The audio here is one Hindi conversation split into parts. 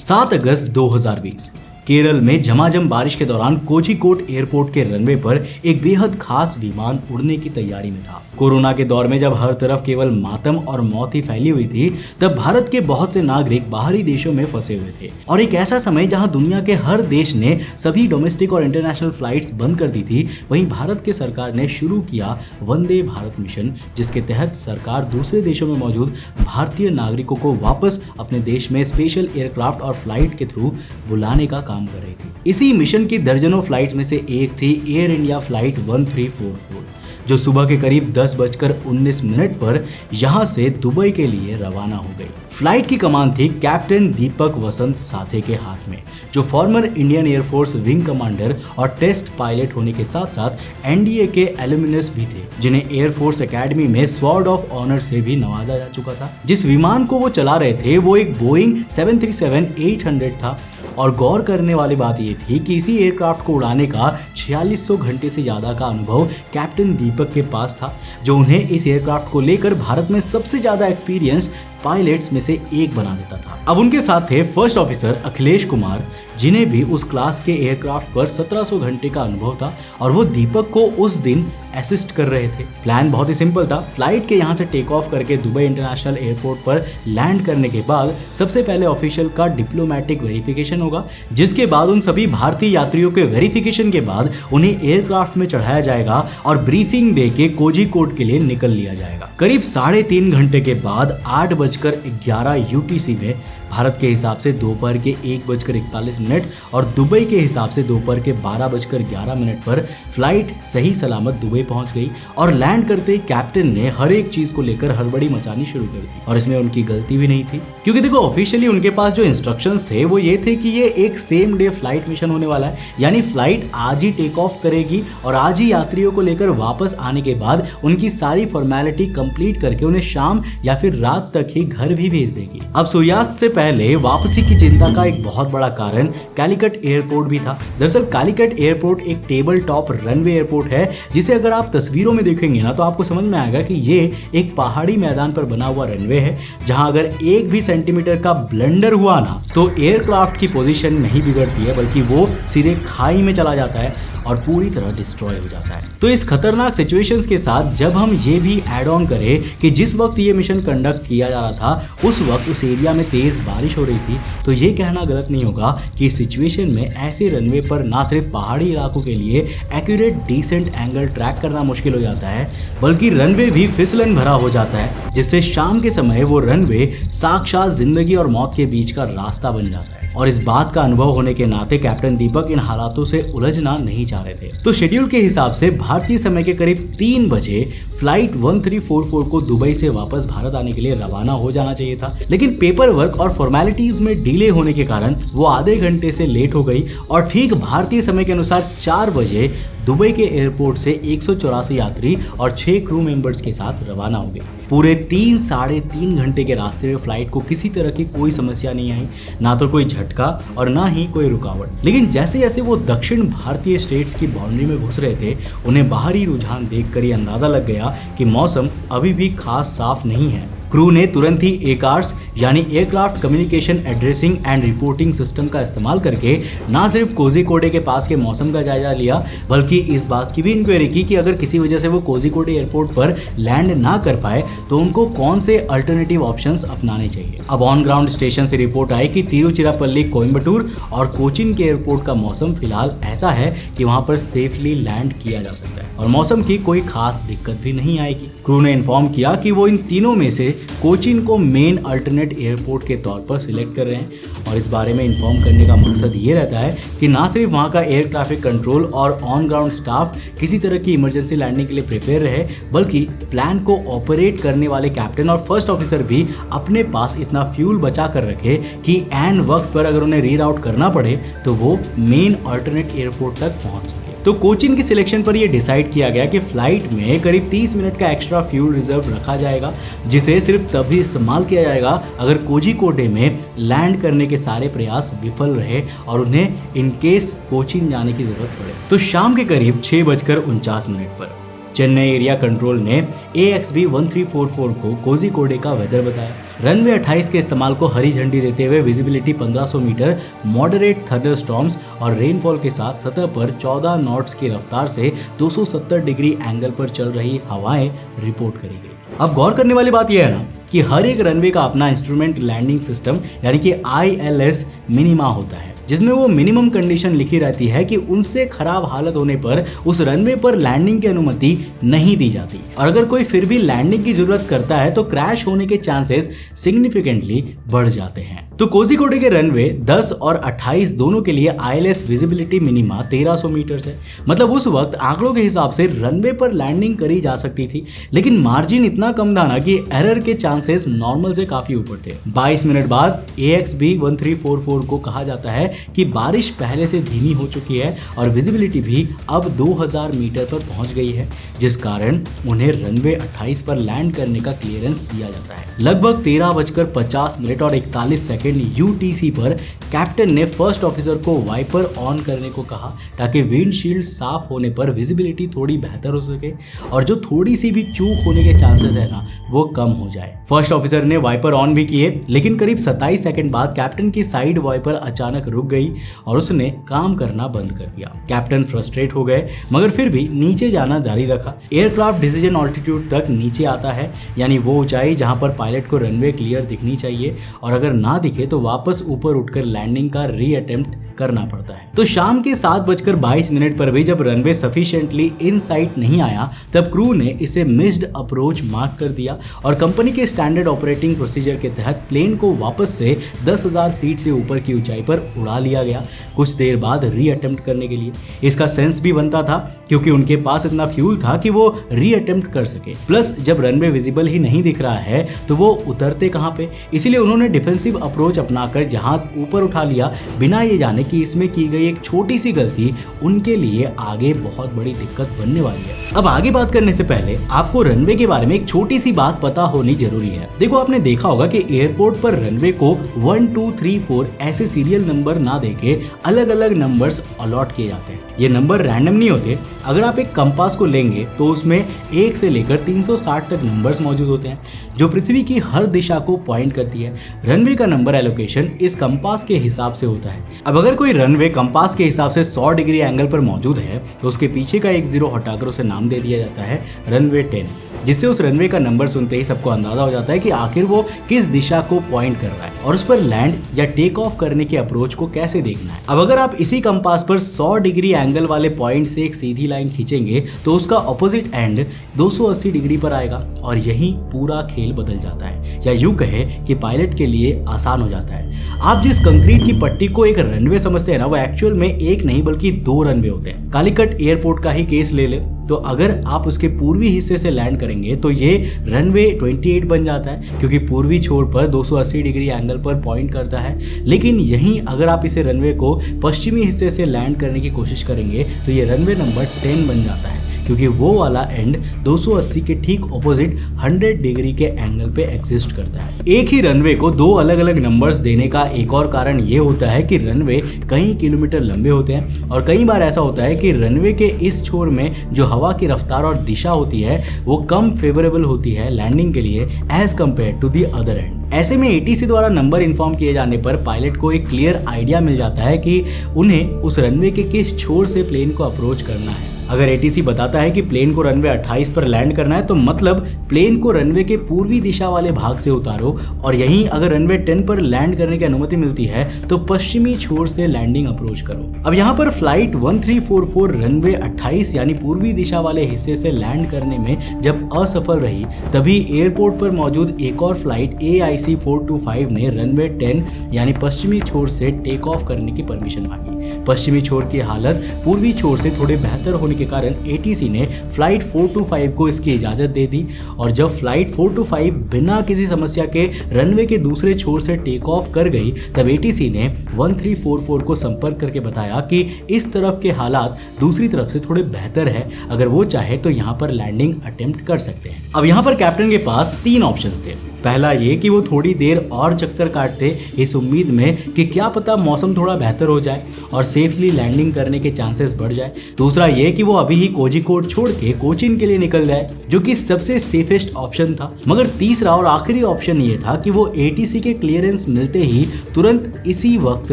7 अगस्त 2020 केरल में झमाझम बारिश के दौरान कोझिकोड एयरपोर्ट के रनवे पर एक बेहद खास विमान उड़ने की तैयारी में था। कोरोना के दौर में जब हर तरफ केवल मातम और मौत ही फैली हुई थी, तब भारत के बहुत से नागरिक बाहरी देशों में फंसे हुए थे और एक ऐसा समय जहां दुनिया के हर देश ने सभी डोमेस्टिक और इंटरनेशनल फ्लाइट्स बंद कर दी थी, वहीं भारत के सरकार ने शुरू किया वंदे भारत मिशन, जिसके तहत सरकार दूसरे देशों में मौजूद भारतीय नागरिकों को वापस अपने देश में स्पेशल एयरक्राफ्ट और फ्लाइट के थ्रू बुलाने का काम कर रही थी। इसी मिशन की दर्जनों फ्लाइट्स में से एक थी एयर इंडिया फ्लाइट 1344, जो सुबह के करीब 10:19 पर यहां से दुबई के लिए रवाना हो गई। फ्लाइट की कमान थी कैप्टन दीपक वसंत साथे के हाथ में, जो former Indian air force wing commander और टेस्ट पायलट होने के साथ साथ एनडीए के एल्यूमिनस भी थे, जिन्हें एयरफोर्स एकेडमी में स्वॉर्ड ऑफ ऑनर से भी नवाजा जा चुका था। जिस विमान को वो चला रहे थे वो एक बोइंग 737-800 था और गौर करने वाली बात ये थी कि इसी एयरक्राफ्ट को उड़ाने का 4600 घंटे से ज्यादा का अनुभव कैप्टन दीपक के पास था, जो उन्हें इस एयरक्राफ्ट को लेकर भारत में सबसे ज्यादा एक्सपीरियंस्ड पायलट्स में से एक बना देता था। अब उनके साथ थे फर्स्ट ऑफिसर अखिलेश कुमार, जिन्हें भी उस क्लास के एयरक्राफ्ट पर 1700 घंटे का अनुभव था और वो दीपक को उस दिन असिस्ट कर रहे थे। प्लान बहुत ही सिंपल था। फ्लाइट के यहाँ से टेक ऑफ करके दुबई इंटरनेशनल एयरपोर्ट पर लैंड करने के बाद सबसे पहले ऑफिशियल का डिप्लोमेटिक वेरिफिकेशन होगा, जिसके बाद उन सभी भारतीय यात्रियों के वेरिफिकेशन के बाद उन्हें एयरक्राफ्ट में चढ़ाया जाएगा और ब्रीफिंग दे के कोझिकोड के लिए निकल लिया जाएगा। करीब 3.5 घंटे के बाद 8:11 यूटीसी में भारत के हिसाब से दोपहर के 1:41 और दुबई के हिसाब से दोपहर के 12:11 पर फ्लाइट सही सलामत दुबई पहुंच गई और लैंड करते ही कैप्टन ने हर एक चीज को लेकर हड़बड़ी मचानी शुरू कर दी। और इसमें उनकी गलती भी नहीं थी, क्योंकि देखो ऑफिशियली उनके पास जो इंस्ट्रक्शंस थे वो ये थे कि ये एक सेम डे फ्लाइट मिशन होने वाला है, यानी फ्लाइट आज ही टेक ऑफ करेगी और आज ही यात्रियों को लेकर वापस आने के बाद उनकी सारी फॉर्मेलिटी कंप्लीट करके उन्हें शाम या फिर रात तक ही घर भी भेज देगी। अब सूर्यास्त से पहले वापसी की चिंता का एक बहुत बड़ा कारण कालीकट एयरपोर्ट भी था। दरअसल कालीकट एयरपोर्ट एक टेबल टॉप रनवे एयरपोर्ट है, जिसे अगर आप तस्वीरों में देखेंगे ना तो आपको समझ में आएगा कि ये एक पहाड़ी मैदान पर बना हुआ रनवे है, जहां अगर 1 भी सेंटीमीटर का ब्लंडर हुआ ना तो एयरक्राफ्ट की पोजीशन नहीं बिगड़ती है, बल्कि वो सीधे खाई में चला जाता है और पूरी तरह डिस्ट्रॉय हो जाता है। तो इस खतरनाक सिचुएशंस के साथ जब हम ये भी ऐड ऑन करें कि जिस वक्त ये मिशन कंडक्ट किया जा रहा था उस वक्त उस एरिया में तेज बारिश हो रही थी, तो ये कहना गलत नहीं होगा कि इस सिचुएशन में ऐसे रनवे पर ना सिर्फ पहाड़ी इलाकों के लिए एक्यूरेट डिसेंट एंगल ट्रैक करना मुश्किल हो जाता है, बल्कि रनवे भी फिसलन भरा हो जाता है, जिससे शाम के समय वो रनवे साक्षात जिंदगी और मौत के बीच का रास्ता बन जाता है। और इस बात का अनुभव होने के नाते कैप्टन दीपक इन हालातों से उलझना नहीं चाह रहे थे। तो शेड्यूल के हिसाब से भारतीय समय के करीब 3 बजे फ्लाइट 1344 को दुबई से वापस भारत आने के लिए रवाना हो जाना चाहिए था, लेकिन पेपर वर्क और फॉर्मेलिटीज में डिले होने के कारण वो आधे घंटे से लेट हो गई और ठीक भारतीय समय के अनुसार 4 बजे दुबई के एयरपोर्ट से 184 यात्री और 6 क्रू मेंबर्स के साथ रवाना हो गए। पूरे 3-3.5 घंटे के रास्ते में फ्लाइट को किसी तरह की कोई समस्या नहीं आई, ना तो कोई झटका और ना ही कोई रुकावट। लेकिन जैसे जैसे वो दक्षिण भारतीय स्टेट्स की बाउंड्री में घुस रहे थे, उन्हें बाहरी रुझान देखकर ही अंदाजा लग गया कि मौसम अभी भी खास साफ नहीं है। क्रू ने तुरंत ही एकार्स यानी aircraft communication addressing and reporting system का इस्तेमाल करके ना सिर्फ कोझिकोड के पास के मौसम का जायजा लिया, बल्कि इस बात की भी इंक्वायरी की कि अगर किसी वजह से वो कोझिकोड एयरपोर्ट पर लैंड ना कर पाए तो उनको कौन से अल्टरनेटिव ऑप्शंस अपनाने चाहिए। अब ऑन ग्राउंड स्टेशन से रिपोर्ट आई कि तिरुचिरापल्ली, कोयम्बटूर और कोचीन के एयरपोर्ट का मौसम फिलहाल ऐसा है कि वहां पर सेफली लैंड किया जा सकता है और मौसम की कोई खास दिक्कत भी नहीं आएगी। क्रू ने इन्फॉर्म किया कि वो इन तीनों में से कोचीन को मेन अल्टरनेट एयरपोर्ट के तौर पर सिलेक्ट कर रहे हैं और इस बारे में इन्फॉर्म करने का मकसद ये रहता है कि ना सिर्फ वहाँ का एयर ट्रैफिक कंट्रोल और ऑन ग्राउंड स्टाफ किसी तरह की इमरजेंसी लैंडिंग के लिए प्रिपेयर रहे, बल्कि प्लान को ऑपरेट करने वाले कैप्टन और फर्स्ट ऑफिसर भी अपने पास इतना फ्यूल बचा कर रखे कि एन वक्त पर अगर उन्हें रीराउट करना पड़े तो वो मेन अल्टरनेट एयरपोर्ट तक पहुँच सके। तो कोचीन की सिलेक्शन पर यह डिसाइड किया गया कि फ्लाइट में करीब 30 मिनट का एक्स्ट्रा फ्यूल रिजर्व रखा जाएगा, जिसे सिर्फ तभी इस्तेमाल किया जाएगा अगर कोझिकोड में लैंड करने के सारे प्रयास विफल रहे और उन्हें इन केस कोचीन जाने की जरूरत पड़े। तो शाम के करीब 6:49 पर चेन्नई एरिया कंट्रोल ने AXB 1344 को कोझिकोडे का वेदर बताया। रनवे 28 के इस्तेमाल को हरी झंडी देते हुए विजिबिलिटी 1500 मीटर, मॉडरेट थंडरस्टॉर्म्स और रेनफॉल के साथ सतह पर 14 नॉट्स की रफ्तार से 270 डिग्री एंगल पर चल रही हवाएं रिपोर्ट करी गई। अब गौर करने वाली बात यह है ना कि हर एक रनवे का अपना इंस्ट्रूमेंट लैंडिंग सिस्टम यानी कि ILS मिनिमा होता है, जिसमें वो मिनिमम कंडीशन लिखी रहती है कि उनसे खराब हालत होने पर उस रनवे पर लैंडिंग की अनुमति नहीं दी जाती, और अगर कोई फिर भी लैंडिंग की जरूरत करता है तो क्रैश होने के चांसेस सिग्निफिकेंटली बढ़ जाते हैं। तो कोझिकोडे के रनवे 10 और 28 दोनों के लिए ILS विजिबिलिटी मिनिमा 1300 मीटर है। मतलब उस वक्त आंकड़ों के हिसाब से रनवे पर लैंडिंग करी जा सकती थी, लेकिन मार्जिन इतना कम था ना कि एरर के चांसेस नॉर्मल से काफी ऊपर थे। 22 मिनट बाद AXB 1344 को कहा जाता है कि बारिश पहले से धीमी हो चुकी है और विजिबिलिटी भी अब 2000 मीटर पर पहुंच गई है, जिस कारण उन्हें रनवे 28 पर लैंड करने का क्लियरेंस दिया जाता है। लगभग 13:50 और 41 सेकंड UTC पर कैप्टन ने फर्स्ट ऑफिसर को वाइपर ऑन करने को कहा ताकि विंडशील्ड साफ होने पर विजिबिलिटी थोड़ी बेहतर हो सके और जो थोड़ी सी भी चूक होने के चांसेस है ना वो कम हो जाए। फर्स्ट ऑफिसर ने वाइपर ऑन भी किए, लेकिन करीब 27 सेकंड बाद कैप्टन की साइड वाइपर अचानक रुक गई और उसने काम करना बंद कर दिया। कैप्टन फ्रस्ट्रेट हो गए, मगर फिर भी नीचे जाना जारी रखा। एयरक्राफ्ट डिसीजन ऑल्टीट्यूड तक नीचे आता है, यानी वो ऊंचाई जहां पर पायलट को रनवे क्लियर दिखनी चाहिए, और अगर ना दिखे तो वापस ऊपर उठकर लैंडिंग का रीअटेम्प्ट करना पड़ता है। तो शाम के 7:22 पर भी जब रनवे सफिशिएंटली इन साइट नहीं आया, तब क्रू ने इसे मिस्ड अप्रोच मार्क कर दिया और कंपनी के स्टैंडर्ड ऑपरेटिंग प्रोसीजर के तहत प्लेन को वापस से 10,000 फीट से ऊपर की ऊंचाई पर उड़ा लिया गया कुछ देर बाद रीअटेम्प्ट करने के लिए। इसका सेंस भी बनता था क्योंकि उनके पास इतना फ्यूल था कि वो रीअटेम्प्ट कर सके। प्लस जब रनवे विजिबल ही नहीं दिख रहा है तो वो उतरते कहां पे, इसीलिए उन्होंने डिफेंसिव अप्रोच अपनाकर जहाज ऊपर उठा लिया, बिना ये जाने कि इसमें की गई एक छोटी सी गलती उनके लिए आगे बहुत बड़ी दिक्कत बनने वाली है। अब आगे बात करने से पहले आपको रनवे के बारे में एक छोटी सी बात पता होनी जरूरी है। देखो, आपने देखा होगा कि एयरपोर्ट पर रनवे को 1 2 3 4 ऐसे सीरियल नंबर ना देके अलग अलग नंबर्स अलॉट किए जाते हैं। ये नंबर रैंडम नहीं होते। अगर आप एक कंपास को लेंगे तो उसमें 1 से लेकर 360 तक नंबर्स मौजूद होते हैं जो पृथ्वी की हर दिशा को पॉइंट करती है। रनवे का नंबर एलोकेशन इस कंपास के हिसाब से होता है। अब अगर कोई रनवे कंपास के हिसाब से 100 डिग्री एंगल पर मौजूद है तो उसके पीछे का एक 0 हटाकर उसे नाम दे दिया जाता है रनवे 10, जिससे उस रनवे का नंबर सुनते ही सबको अंदाजा हो जाता है कि आखिर वो किस दिशा को पॉइंट कर रहा है और उस पर लैंड या टेक ऑफ करने के अप्रोच को कैसे देखना है। अब अगर आप इसी कंपास पर 100 डिग्री एंगल वाले पॉइंट से एक सीधी लाइन खींचेंगे तो उसका ऑपोजिट एंड 280 डिग्री पर आएगा और यही पूरा खेल बदल जाता है, या यूं कहे कि पायलट के लिए आसान हो जाता है। आप जिस कंक्रीट की पट्टी को एक रनवे समझते हैं ना, वो एक्चुअल में एक नहीं बल्कि 2 रनवे होते हैं। कालीकट एयरपोर्ट का ही केस ले ले तो अगर आप उसके पूर्वी हिस्से से लैंड करेंगे तो ये रनवे 28 बन जाता है क्योंकि पूर्वी छोर पर 280 डिग्री एंगल पर पॉइंट करता है। लेकिन यहीं अगर आप इसे रनवे को पश्चिमी हिस्से से लैंड करने की कोशिश करेंगे तो ये रनवे नंबर 10 बन जाता है क्योंकि वो वाला एंड 280 के ठीक ऑपोजिट 100 डिग्री के एंगल पे एग्जिस्ट करता है। एक ही रनवे को 2 अलग अलग नंबर्स देने का एक और कारण ये होता है कि रनवे कई किलोमीटर लंबे होते हैं और कई बार ऐसा होता है कि रनवे के इस छोर में जो हवा की रफ्तार और दिशा होती है वो कम फेवरेबल होती है लैंडिंग के लिए as compare to the other end. ऐसे में ATC द्वारा नंबर इन्फॉर्म किए जाने पर पायलट को एक क्लियर आइडिया मिल जाता है कि उन्हें उस रनवे के किस छोर से प्लेन को अप्रोच करना है। अगर ATC बताता है कि प्लेन को रनवे 28 पर लैंड करना है तो मतलब प्लेन को रनवे के पूर्वी दिशा वाले भाग से उतारो, और यहीं अगर रनवे 10 पर लैंड करने की अनुमति मिलती है तो पश्चिमी छोर से लैंडिंग अप्रोच करो। अब यहाँ पर फ्लाइट 1344 रनवे 28 यानी पूर्वी दिशा वाले हिस्से से लैंड करने में जब असफल रही, तभी एयरपोर्ट पर मौजूद एक और फ्लाइट AIC 425 ने रनवे 10 यानी पश्चिमी छोर से टेक ऑफ करने की परमिशन मांगी। पश्चिमी छोर की हालत पूर्वी छोर से थोड़े बेहतर होने के कारण ATC ने फ्लाइट 425 को इसकी इजाजत दे दी, और जब फ्लाइट 425 बिना किसी समस्या के रनवे के दूसरे छोर से टेक ऑफ कर गई तब ATC ने 1344 को संपर्क करके बताया कि इस तरफ के हालात दूसरी तरफ से थोड़े बेहतर है, अगर वो चाहे तो यहाँ पर लैंडिंग अटेम्प्ट कर सकते हैं। अब यहाँ पर कैप्टन के पास 3 ऑप्शंस थे। पहला ये कि वो थोड़ी देर और चक्कर काटते इस उम्मीद में कि क्या पता मौसम थोड़ा बेहतर हो जाए और सेफली लैंडिंग करने के चांसेस बढ़ जाए। दूसरा ये कि वो अभी ही कोझिकोड छोड़ के कोचीन के लिए निकल जाए, जो कि सबसे सेफेस्ट ऑप्शन था। मगर तीसरा और आखिरी ऑप्शन ये था कि वो एटीसी के क्लियरेंस मिलते ही तुरंत इसी वक्त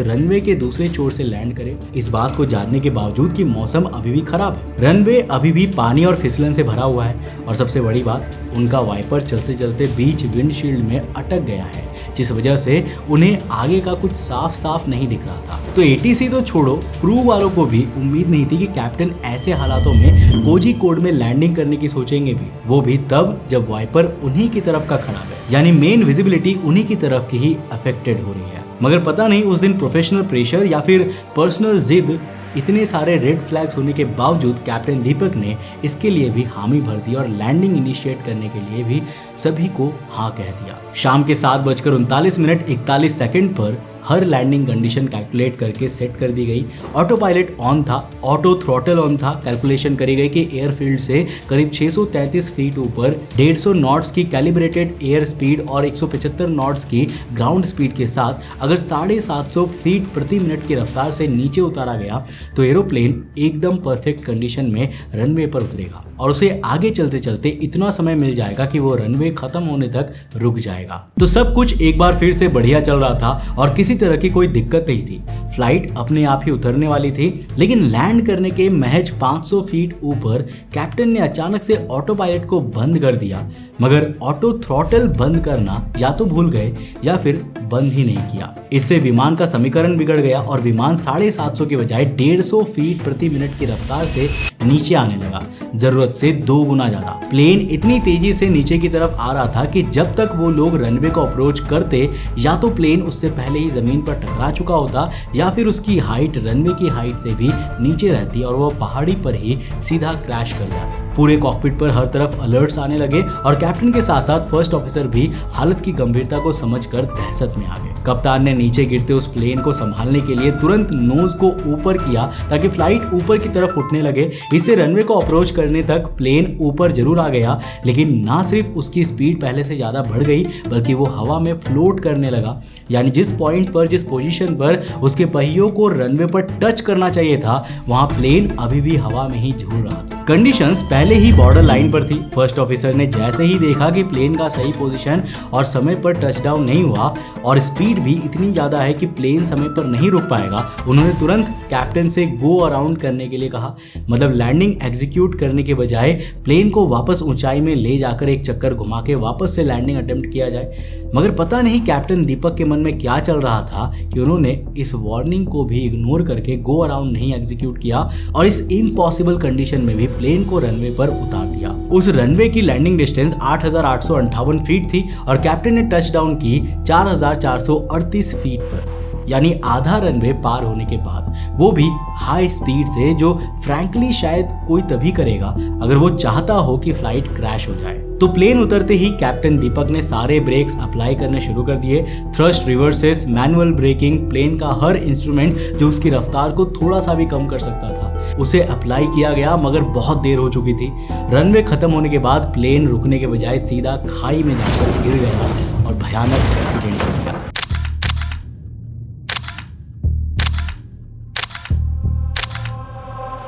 रनवे के दूसरे छोर से लैंड करे। इस बात को जानने के बावजूद कि मौसम अभी भी खराब है, रनवे अभी भी पानी और फिसलन से भरा हुआ है और सबसे बड़ी बात, उनका वाइपर चलते चलते बीच विंडशील्ड में अटक गया है, जिस वजह से उन्हें आगे का कुछ साफ साफ नहीं दिख रहा था। तो एटीसी तो छोड़ो, क्रू वालों को भी उम्मीद नहीं थी कि कैप्टन ऐसे हालातों में कोझिकोड में लैंडिंग करने की सोचेंगे भी, वो भी तब जब वाइपर उन्हीं की तरफ का खराब है, यानी मेन विजिबिलिटी उन्हीं की तरफ की ही अफेक्टेड हो रही है। मगर पता नहीं उस दिन प्रोफेशनल प्रेशर या फिर पर्सनल जिद, इतने सारे रेड फ्लैग्स होने के बावजूद कैप्टन दीपक ने इसके लिए भी हामी भर दी और लैंडिंग इनिशिएट करने के लिए भी सभी को हाँ कह दिया। शाम के 7:39:41 पर हर लैंडिंग कंडीशन कैलकुलेट करके सेट कर दी गई। ऑटो पायलट ऑन था, ऑटो थ्रॉटल ऑन था। कैलकुलेशन करी गई कि एयरफील्ड से करीब 633 फीट ऊपर 150 नॉट्स की कैलिब्रेटेड एयर स्पीड और 175 नॉट्स की ग्राउंड स्पीड के साथ अगर 750 फीट प्रति मिनट की रफ्तार से नीचे उतारा गया तो एरोप्लेन एकदम परफेक्ट कंडीशन में रनवे पर उतरेगा और उसे आगे चलते चलते इतना समय मिल जाएगा कि वो रनवे खत्म होने तक रुक जाएगा। तो सब कुछ एक बार फिर से बढ़िया चल रहा था और किसी तरह की कोई दिक्कत नहीं थी। फ्लाइट अपने आप ही उतरने वाली थी, लेकिन लैंड करने के महज 500 फीट ऊपर कैप्टन ने अचानक से ऑटो पायलट को बंद कर दिया। मगर ऑटो थ्रॉटल बंद करना या तो भूल गए या फिर बंद ही नहीं किया। इससे विमान का समीकरण बिगड़ गया और विमान 750 के बजाय 150 फीट प्रति मिनट की रफ्तार से नीचे आने लगा, जरूरत से 2 गुना ज्यादा। प्लेन इतनी तेजी से नीचे की तरफ आ रहा था कि जब तक वो लोग रनवे को अप्रोच करते या तो प्लेन उससे पहले ही जमीन पर टकरा चुका होता या फिर उसकी हाइट रनवे की हाइट से भी नीचे रहती और वो पहाड़ी पर ही सीधा क्रैश कर जाता। पूरे कॉकपिट पर हर तरफ अलर्ट्स आने लगे और कैप्टन के साथ साथ फर्स्ट ऑफिसर भी हालत की गंभीरता को समझकर दहशत में आ गए। कप्तान ने नीचे गिरते उस प्लेन को संभालने के लिए तुरंत नोज को ऊपर किया ताकि फ्लाइट ऊपर की तरफ उठने लगे। इससे रनवे को अप्रोच करने तक प्लेन ऊपर जरूर आ गया, लेकिन ना सिर्फ उसकी स्पीड पहले से ज्यादा बढ़ गई बल्कि वो हवा में फ्लोट करने लगा। यानी जिस पॉइंट पर, जिस पोजीशन पर उसके पहियों को रनवे पर टच करना चाहिए था, वहां प्लेन अभी भी हवा में ही झूल रहा था। कंडीशंस पहले ही बॉर्डर लाइन पर थी। फर्स्ट ऑफिसर ने जैसे ही देखा कि प्लेन का सही पोजीशन और समय पर टचडाउन नहीं हुआ और स्पीड भी इतनी ज्यादा है कि प्लेन समय पर नहीं रुक पाएगा, उन्होंने तुरंत कैप्टन से गो अराउंड करने के लिए कहा। मतलब लैंडिंग एग्जीक्यूट करने के बजाय प्लेन को वापस ऊंचाई में ले जाकर एक चक्कर घुमा के वापस से लैंडिंग अटेम्प्ट किया जाए। मगर पता नहीं कैप्टन दीपक के मन में क्या चल रहा था कि उन्होंने इस वार्निंग को भी इग्नोर करके गो अराउंड नहीं एग्जीक्यूट किया और इस इम्पॉसिबल कंडीशन में भी प्लेन को रनवे पर उतार दिया। उस रनवे की लैंडिंग डिस्टेंस 8,858 फीट थी और कैप्टन ने टच डाउन की 4,438 फीट पर, यानी आधा रनवे पार होने के बाद, वो भी हाई स्पीड से, जो फ्रैंकली शायद कोई तभी करेगा अगर वो चाहता हो कि फ्लाइट क्रैश हो जाए। तो प्लेन उतरते ही कैप्टन दीपक ने सारे ब्रेक्स अप्लाई करने शुरू कर दिए। Thrust, reversers, manual braking, plane का हर इंस्ट्रूमेंट जो उसकी रफ्तार को थोड़ा सा भी कम कर सकता था, उसे अप्लाई किया गया। मगर बहुत देर हो चुकी थी। रनवे खत्म होने के बाद प्लेन रुकने के बजाय सीधा खाई में जाकर गिर गया और भयानक एक्सीडेंट हो गया।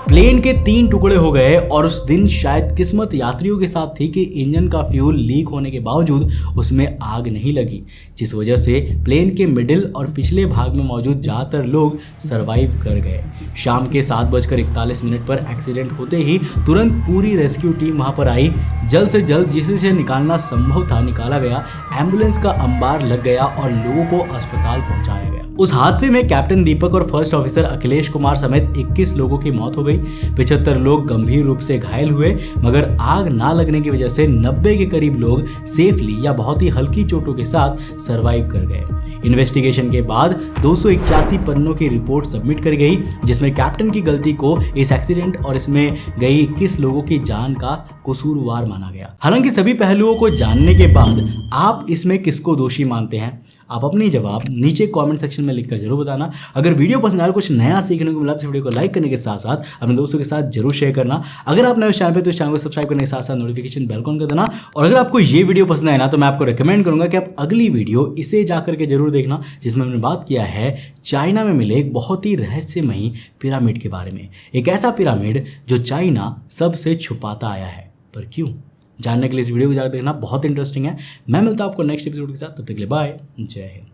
प्लेन के 3 टुकड़े हो गए और उस दिन शायद किस्मत यात्रियों के साथ थी कि इंजन का फ्यूल लीक होने के बावजूद उसमें आग नहीं लगी, जिस वजह से प्लेन के मिडिल और पिछले भाग में मौजूद ज़्यादातर लोग सरवाइव कर गए। शाम के 7:41 पर एक्सीडेंट होते ही तुरंत पूरी रेस्क्यू टीम वहां पर आई। जल्द से जल्द जिसे निकालना संभव था निकाला गया। एम्बुलेंस का अंबार लग गया और लोगों को अस्पताल पहुंचाया गया। उस हादसे में कैप्टन दीपक और फर्स्ट ऑफिसर अखिलेश कुमार समेत 21 लोगों की मौत हो गई। 75 लोग गंभीर रूप से घायल हुए, मगर आग ना लगने की वजह से 90 के करीब लोग सेफली या बहुत ही हल्की चोटों के साथ सरवाइव कर गए। इन्वेस्टिगेशन के बाद 281 पन्नों की रिपोर्ट सबमिट कर गई, जिसमें कैप्टन की गलती को इस एक्सीडेंट और इसमें गई 21 लोगों की जान का कसूरवार माना गया। हालांकि सभी पहलुओं को जानने के बाद आप इसमें किसको दोषी मानते हैं, आप अपनी जवाब नीचे कमेंट सेक्शन में लिखकर जरूर बताना। अगर वीडियो पसंद आया, कुछ नया सीखने को मिला तो वीडियो को लाइक करने के साथ साथ अपने दोस्तों के साथ जरूर शेयर करना। अगर आप नए इस चैनल पे तो इस चैनल को सब्सक्राइब करने के साथ साथ नोटिफिकेशन बेल ऑन कर देना। और अगर आपको ये वीडियो पसंद आए ना तो मैं आपको रिकमेंड करूंगा कि आप अगली वीडियो इसे जाकर के जरूर देखना, जिसमें हमने बात किया है चाइना में मिले एक बहुत ही रहस्यमयी पिरामिड के बारे में। एक ऐसा पिरामिड जो चाइना सबसे छुपाता आया है, पर क्यों? जानने के लिए इस वीडियो को जाकर देखना, बहुत इंटरेस्टिंग है। मैं मिलता हूं आपको नेक्स्ट एपिसोड के साथ, तब तक के लिए बाय, जय हिंद।